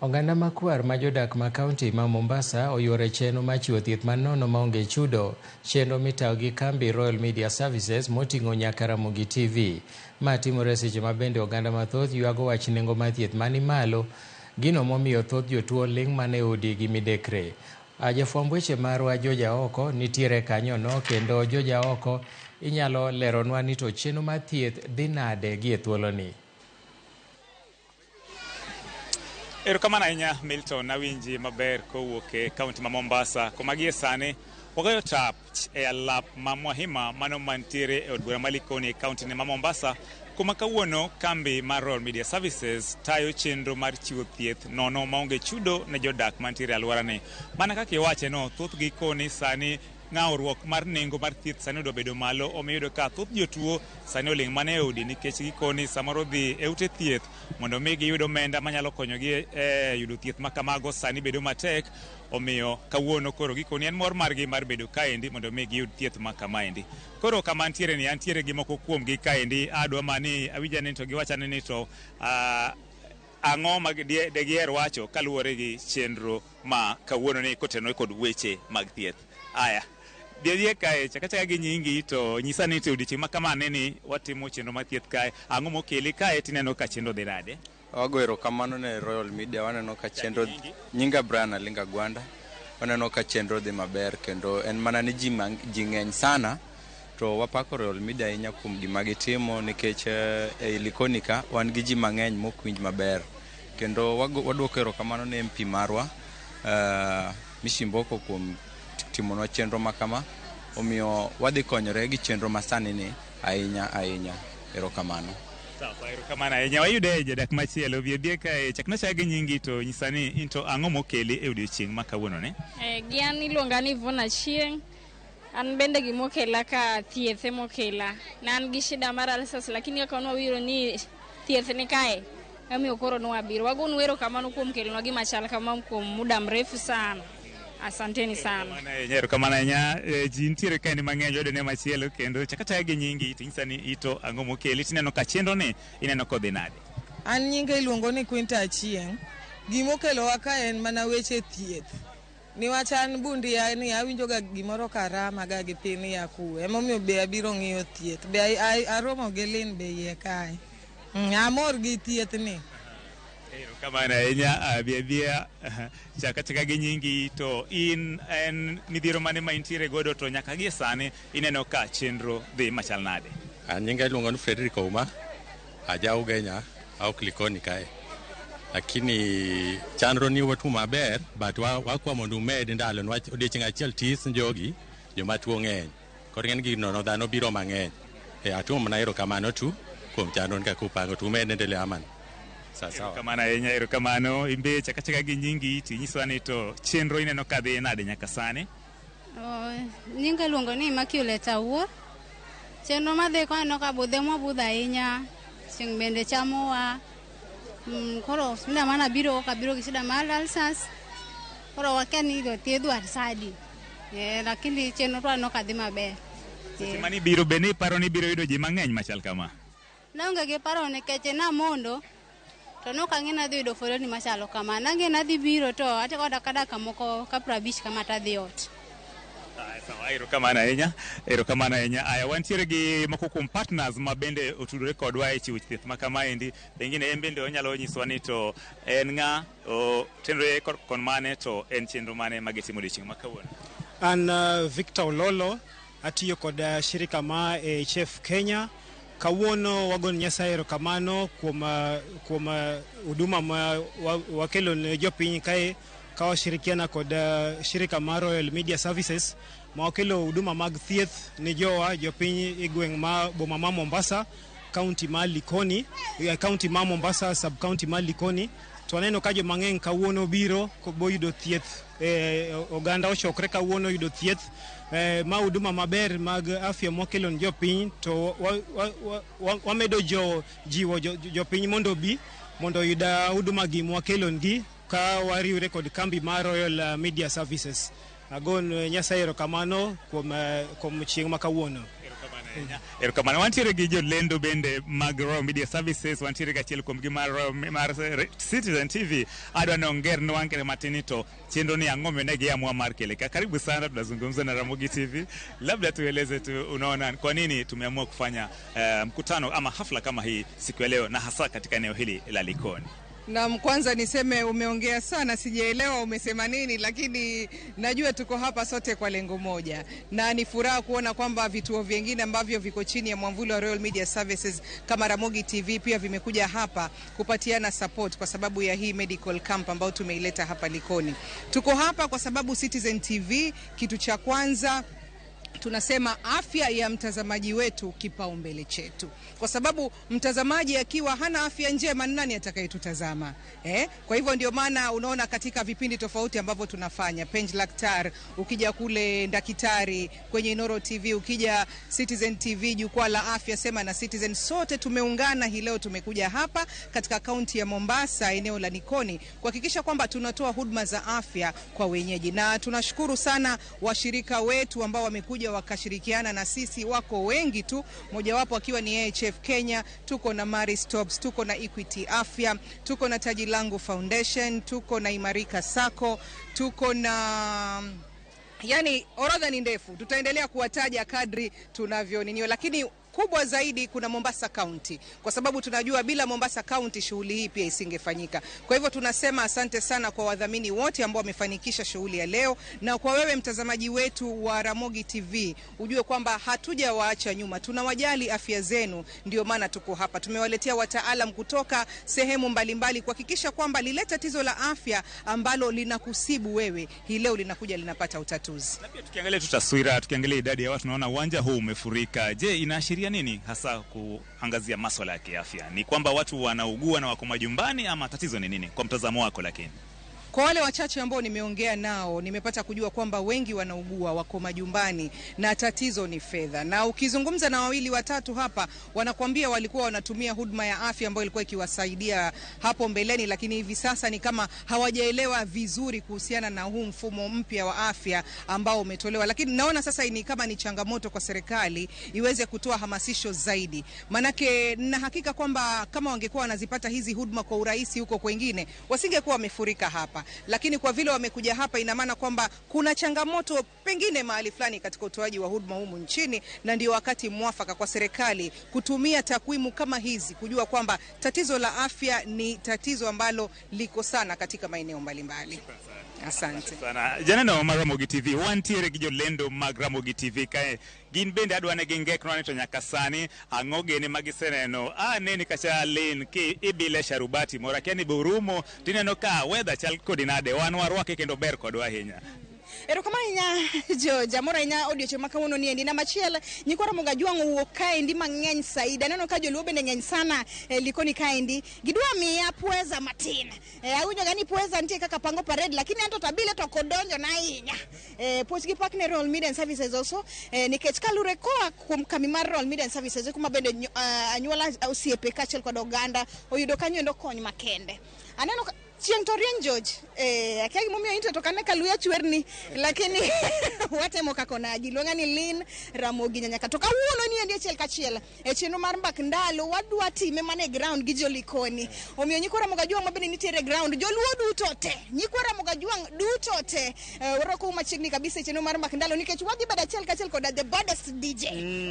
Oganda makwar ma jodak ma kaunti ma Mombasa oyuore chenro mar chiwo thieth manono maonge chudo, chenro mitayo gi Kambi Royal Media Services moting'o nyaka Ramogi TV. Ma timore seche ma bende oganda mathoth yuago wach nengo mar thieth mani malo, gino momiyo thoth jotuo ling' mane udi gi midekre. Jafwamb weche marwa Joja oko nitiere kanyono, kendo Joja oko inyalo leronwa ni to chenro mar thieth dhi nade gi e thuoloni? Erokamano ahinya Milton, nawinji maber kowuok e kaunti ma Mombasa. Kuma gie sani wagoyo tap e alap ma Mwahima mano mantiere e od bura ma Likoni e kaunti ma Mombasa, kuma kawuono Kambi mar Royal Media Services tayo chenro mar chiwo thieth nono maonge chudo ne jodak mantiere e alworani. Mana kaka iwache no, thoth gikoni sani ng'aurruok mar nengo mar thieth sani obedo malo, omiyo yudo ka thoth jotuo sani oling' mana e udi nikech gikoni samoro dhi e ute thieth mondo mi giyud omenda manyalo konyogi e yudo thieth ma kamago sani bedo matek. Omiyo kawuono koro gikoni en mor margi mar bedo kaendi mondo mi giyud thieth ma kamaendi. Koro kama antiere ni antiere gi moko kuom gi kaendi. Adwa mani awinja ni to giwachane ni to ang'o ma de giher wacho kaluwore gi chenro ma kawuono ni kotenore kod weche mag thieth. Aya, Bia kae chakachaka gi nyingi to nyisa ni to odiochieng' ma kamane ni watimo chenro mar thieth kae. Ang'o mokeli kae tineno ka chenro dhi nade? Wago erokamano ne Royal Media, waneno ka chenro nyinga Brian Alinga Gwanda, waneno ka chenro dhi maber kendo en mana ni ji ng'eny sana, to wapako Royal Media ahinya kuom gima gitimo nikech e Likoni ka wan gi ji mang'eny mokwinj maber, kendo waduoko erokamano ne MP marwa Mishimboko kuom timonwa chenro makama, omiyo wadhi konyore gi chenro masani ni ahinya. Erokamano. Erokamano ahinya. Wayude jodak machielo. Bia kae chakna chagi nyingi to nyisani into ang'o mokeli e odiochieng' ma kawuono ne? Gian iluonga ni Vona Chieng'. An bende gimokela ka thieth emokela. Nan gi shida mar alsas, lakini kaka nwawiro ni thieth ni kae, amiyo koro nwabiro. Wagonu erokamano kuom kelonwa gima chal kama kuom muda mrefu sana. Asanteni sana. Erokamano ahinya. Ji nitiere kae ni mang'eny yode ne machielo kendo chakata gi nyingi to nyisa ni ito ang'o mokeli, tineno ka chenro ni ineno kodhi nade? An nyinga iluongo ni Quinta Chieng'. Gimokelowa ka en mana weche thieth. Niwach an bundi ni awinjo ga gimoro karama ga gi piny ya kuwe. Emomiyo be abiro ng'iyo thieth. Be aromo gi Lin be iye kae. Amor gi thieth ni. Erokamano ahinya. Bia chakachaka gi nyingi to in en midhiero mane ma intiere godo to nyaka gie sani ineno ka chenro dhi machal nade? An nyinga iluongo ni Frederick Ouma, aja Ugenya, aok Likoni kae. Lakini chandro ni watu maber, but wakwa mondo umed ndalo nwach odiochieng' achiel tis njogi joma tuo ng'eny. Koro ng'eny gi nono dhano biro mang'eny. Atuo mana erokamano tu kuom chandro kaka upango to umed endelea man. Erokamano ahinya. Erokamano. Imbe chakachaka gi nyingi tinyiswa ni to chenro ineno ka dhi nade nyaka sani? Nyinga luongo ni Makiuleta Wuor. Chenro madhi koneno ka budhe mwabudha ahinya, chieng' bende chamowa. Koro shida mana biro gi shida mar alsas. Koro wakia ni do thiedhwa sadi. Lakini chenro to aneno ka dhi maber. Seche mani biro be ni paro ni biro yudo ji mang'eny machal kama? Naonge gi paro nikech namondo to nok ang'e nadhi yudo foleni machalo kama. Nang'e nadhi biro to ateko dakadaka moko ka 50 kama tadhi ot. Erokamano ahinya. Erokamano ahinya. Aya, wantiere gi moko kuom partners ma bende otudore kodwa e chiwo thieth ma kamaendi. Pengine en bende onyalo nyiswa ni to en ng'a tenre kon mane to en chenro mane magitimo odiochieng' ma kawuono? An Victor Ololo, atiyo kod shirika ma Chef Kenya. Kawuono wagon Nyasaye erokamano kuom huduma ma wakelo ne jopiny kae ka washirikiana kod shirika mar Royal Media Services ma wakelo huduma mag thieth ne jopiny e gweng' ma boma ma Mombasa, kaunti ma Likoni, kaunti ma Mombasa, sub kaunti ma Likoni. To aneno ka joma ng'eny kawuono biro boyudo thieth, oganda ochokre kawuono yudo thieth ma huduma maber mag afya mokelo ne jopiny, to wamedo jiwo jopiny mondo yud huduma gi mwakelo ngi ka wariwre kod Kambi mar Royal Media Services. Agon Nyasaye erokamano kuom chieng' ma kawuono. Erokamano wantiere gi jolendo bende mag Royal Media Services, wantiere gachiel kuom gi mar Citizen TV. Adwa nonger nwangere matinito chenro ni ang'ome ne giamua mar keleka. Karibu sana, tunazungumza na Ramogi TV. Labda tueleze tu, unaona kwa nini tumeamua kufanya mkutano ama hafla kama hii siku ya leo na hasa katika eneo hili la Likoni? Na kwanza niseme umeongea sana, sijaelewa umesema nini, lakini najua tuko hapa sote kwa lengo moja. Na ni furaha kuona kwamba vituo vingine ambavyo viko chini ya mwamvuli wa Royal Media Services kama Ramogi TV pia vimekuja hapa kupatiana support kwa sababu ya hii medical camp ambayo tumeileta hapa Likoni. Tuko hapa kwa sababu Citizen TV, kitu cha kwanza tunasema afya ya mtazamaji wetu kipaumbele chetu, kwa sababu mtazamaji akiwa hana afya njema nani atakayetutazama? Kwa hivyo ndio maana unaona katika vipindi tofauti ambavyo tunafanya, Penj Laktar, ukija kule Ndakitari kwenye Inoro TV, ukija Citizen TV jukwaa la afya sema na Citizen, sote tumeungana hii leo tumekuja hapa katika kaunti ya Mombasa eneo la Likoni kuhakikisha kwamba tunatoa huduma za afya kwa wenyeji. Na tunashukuru sana washirika wetu ambao wamekuja wakashirikiana na sisi, wako wengi tu, mojawapo akiwa ni AHF Kenya, tuko na Mari Stops, tuko na Equity Afya, tuko na Taji Langu Foundation, tuko na Imarika Sako, tuko na yani orodha ni ndefu, tutaendelea kuwataja kadri tunavyoninio, lakini kubwa zaidi kuna Mombasa County, kwa sababu tunajua bila Mombasa County shughuli hii pia isingefanyika. Kwa hivyo tunasema asante sana kwa wadhamini wote ambao wamefanikisha shughuli ya leo, na kwa wewe mtazamaji wetu wa Ramogi TV, ujue kwamba hatujawaacha nyuma, tunawajali afya zenu, ndio maana tuko hapa. Tumewaletea wataalam kutoka sehemu mbalimbali kuhakikisha kwamba lile tatizo la afya ambalo linakusibu wewe hii leo linakuja linapata utatuzi. Na pia tukiangalia tutaswira, tukiangalia idadi ya watu tunaona uwanja huu umefurika. Je, inaashiria nini hasa kuangazia masuala ya kiafya? Ni kwamba watu wanaugua na wako majumbani ama tatizo ni nini kwa mtazamo wako? Lakini kwa wale wachache ambao nimeongea nao, nimepata kujua kwamba wengi wanaugua, wako majumbani na tatizo ni fedha. Na ukizungumza na wawili watatu hapa, wanakuambia walikuwa wanatumia huduma ya afya ambayo ilikuwa ikiwasaidia hapo mbeleni, lakini hivi sasa ni kama hawajaelewa vizuri kuhusiana na huu mfumo mpya wa afya ambao umetolewa. Lakini naona sasa ni kama ni changamoto kwa serikali iweze kutoa hamasisho zaidi. Manake na hakika kwamba kama wangekuwa wanazipata hizi huduma kwa urahisi huko kwingine, wasingekuwa wamefurika hapa. Lakini kwa vile wamekuja hapa, ina maana kwamba kuna changamoto pengine mahali fulani katika utoaji wa huduma humu nchini, na ndio wakati mwafaka kwa serikali kutumia takwimu kama hizi kujua kwamba tatizo la afya ni tatizo ambalo liko sana katika maeneo mbalimbali. Asante sana. Jana na Ramogi TV wantiere gi jolendo mag Ramogi TV kae gin bende adwane gingek no to nyaka sani ang'oge ne magiseneno neni kacha lin ki ibile sharubati mora keni burumo tineno ka weather chal kodinade wan warwake kendo ber kodwa ahinya. Erokamano nya jamora nya audio chema kawuono ni endi na machiel nyikora moga juang wuok kaendi mang'eny saida. Neno ka joluo bende ng'eny sana Likoni kaendi gidwa miya pweza matin. Awinjo gani pweza nitie kaka pango parade, lakini anto tabile to kodonjo na ahinya. Puoch gi pak ne Royal Media Services also nikech kalure koa kuom kambi mar Royal Media Services kuma bende anyuola osiepe kaachiel kod oganda oyudo kanyo ndo kony makende. Aneno chieng' to rieny George, akia gimomiyo into to kane kaluya chwerni, lakini watemo kako naji luonga ni Lin Ramogi nyaka to kawuono ni endi achiel kachiel chenro mar mbak ndalo wadwa time mane ground gi jolikoni. Omiyo nyikora moga juang mabende nitiere ground, joluo duto te nyikora moga juang duto te waroko machiegni kabisa chenro mar mbak ndalo nikech wadhi bada achiel kachiel koda the baddest DJ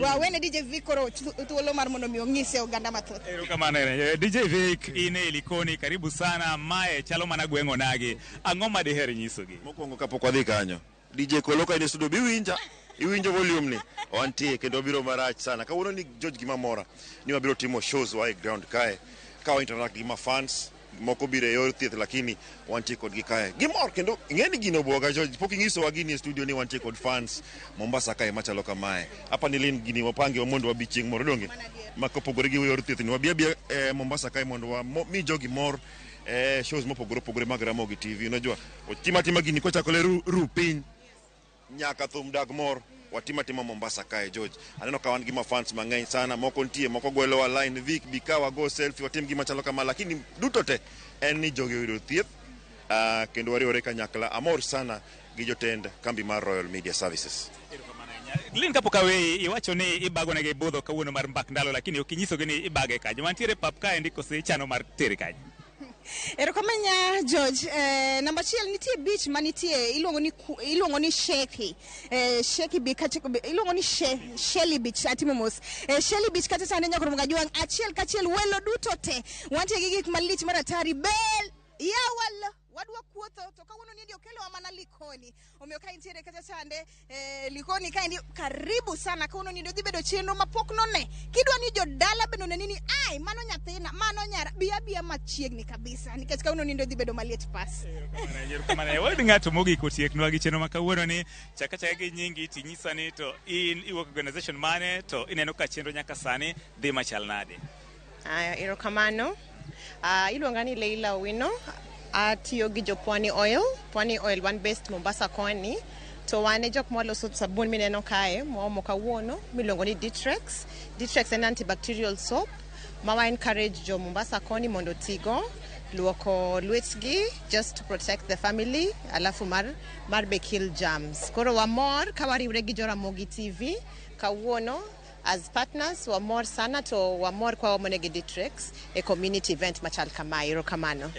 wawene DJ Vikoro thuolo mar mondo mi ong'ise oganda mathoth. Erokamano DJ Vik ine Likoni, karibu sana. Mae chalo mana gwengo nagi ang'o ma diher nyisogi? Mokwongo kapok wadhi kanyo, DJ Koloka ine studio iwinjo volume ni wantie kendo biro marach sana. Kawuono ni George Gimamora ni wabiro timo shows wa ground kae kawa interact gi fans moko bire yor thieth, lakini wantie kod gi kae gimor kendo ng'eni gino boga George pok ingiso wagini e studio ni wantie kod fans Mombasa kae machalo kamae. Hapa ni Lin gini wapange mondo wabi chieng' moro donge makopogore gi yor thieth ni wabia Mombasa kae mondo mi jogi mor shows mopogore mag Ramogi TV. Unajua tima gini kocha kole rupin nyaka thum dag mor watima Mombasa kae George. Aneno ka wan gi fans mang'eny sana, moko ntie moko gwelo line Vic bikawa go selfie watim gi machalo kama, lakini duto te en ni jogi oyudo thieth kendo wariwore kanyakla. Amor sana gi jotend kambi mar Royal Media Services. Lin kapok aweyi iwacho ni ibago negi budho kawuono mar mbak ndalo lakini ok inyisogi ni ibage kanyo. Mantiere pap kae ndi kose ichano mar tere kanyo. Erokamanya George, namba achiel nitie beach manitie iluongo ni Sheki. Sheki beach iluongo ni Shelly Beach atimo mos. Shelly Beach kata sani nyakoro mgajwang achiel kachiel welo duto te. Wantie gi gik malich maratari bel yawalo wadwa kuotho to kawuono ni okelo wa mana Likoni. Omiyo ka intiere kata sande Likoni ka ndi karibu sana kawuono ni dhi bedo chenro mapok none. Kidwa ni jodala beno neni ai mano nyathina mano nyara biya machiegni kabisa nikech kawuono ni dhi bedo maliet pas. Kamane wadi ng'ato mogik otieknwa gi chenro ma kawuono ni chaka gi nyingi tinyisa ni to in iwuok organization mane to ineno ka chenro nyaka sani dhi machal nade. Erokamano. Iluonga ni Leila Owino. Atiyo gi Pwani Oil one based Mombasa koni to wane jok moloso sabun mineno kae mo kawuono miluongo ni Ditrex en antibacterial soap ma encourage jo Mombasa koni mondo tigo luoko lwetgi just to protect the family alafu mar be kill germs. Koro wamor kawariwre gi Ramogi TV kawuono as partners wamor sana to wamor kwa wamonegi Ditrex a community event machal kama erokamano.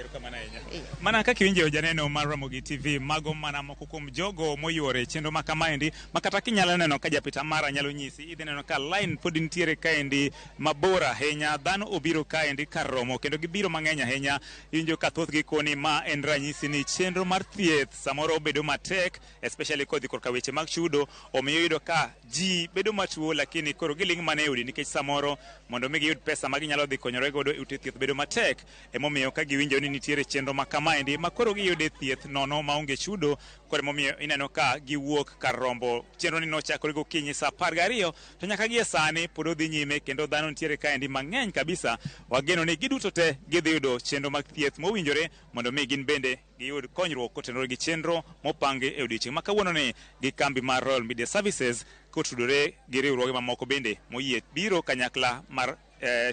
Mana kaka winjo janeno mar Ramogi TV mago mana moko kuom jogo moyuore chenro ma kamaendi makata kinyalo neno ka japita mara nyalo nyisi idhi neno ka line pod nitiere kaendi mabor ahinya dhano obiro kaendi kar romo kendo gibiro mang'eny ahinya winjo ka thoth gi koni ma en ranyisi ni chenro mar thieth samoro obedo matek especially kodhi korka weche mag chudo omiyo yudo ka ji bedo matuo lakini koro giling mane udi nikech samoro mondo mi giyud pesa ma ginyalo dhi konyore godo e ute thieth bedo matek emomiyo ka giwinjo ni nitiere chenro ma kamaendi ma koro giyude thieth nono maonge chudo koro emomiyo ineno ka giwuok kar rombo chenro ni nochakore gokinyi saa 12 to nyaka gie sani pod odhi nyime kendo dhano nitiere kaendi mang'eny kabisa wageno ni giduto te gidhi yudo chenro mag thieth mowinjore mondo mi gin bende giyud konyruok kotenore gi chenro mopangi e odiechieng' ma kawuono ni gi kambi mar Royal Media Services kotudore gi riwruoge mamoko bende moyie biro kanyakla mar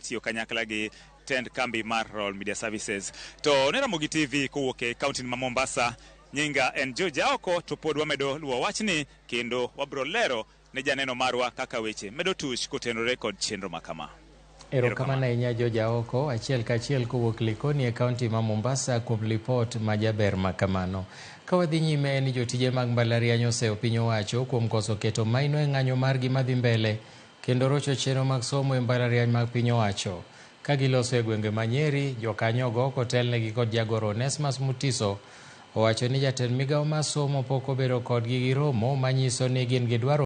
tiyo kanyakla gi tend kambi mar Royal Media Services. To ne Ramogi TV kowuok e kaunti ma Mombasa nyinga en Jodak to pod wamedo luwo wachni kendo wabro lero ne janeno marwa kaka weche medo tuch kotenore kod chenro makama. Erokamano ahinya Jodak achiel kachiel kowuok Likoni e kaunti ma Mombasa kuom lipot ma jaber makamano. Ka wadhi nyime ni jotije mag mbalariany oseyo piny owacho kuom koso keto maino e ng'anyo margi madhi mbele kendo rocho chenro mag somo e mbalariany mag piny owacho. Ka giloso e gwenge ma Nyeri, jokanyogo kotelnegi kod jagoro Onesmus Mutiso owacho ni jatend migawo mar somo pok obedo kodgi gi romo manyiso ni gin gidwaro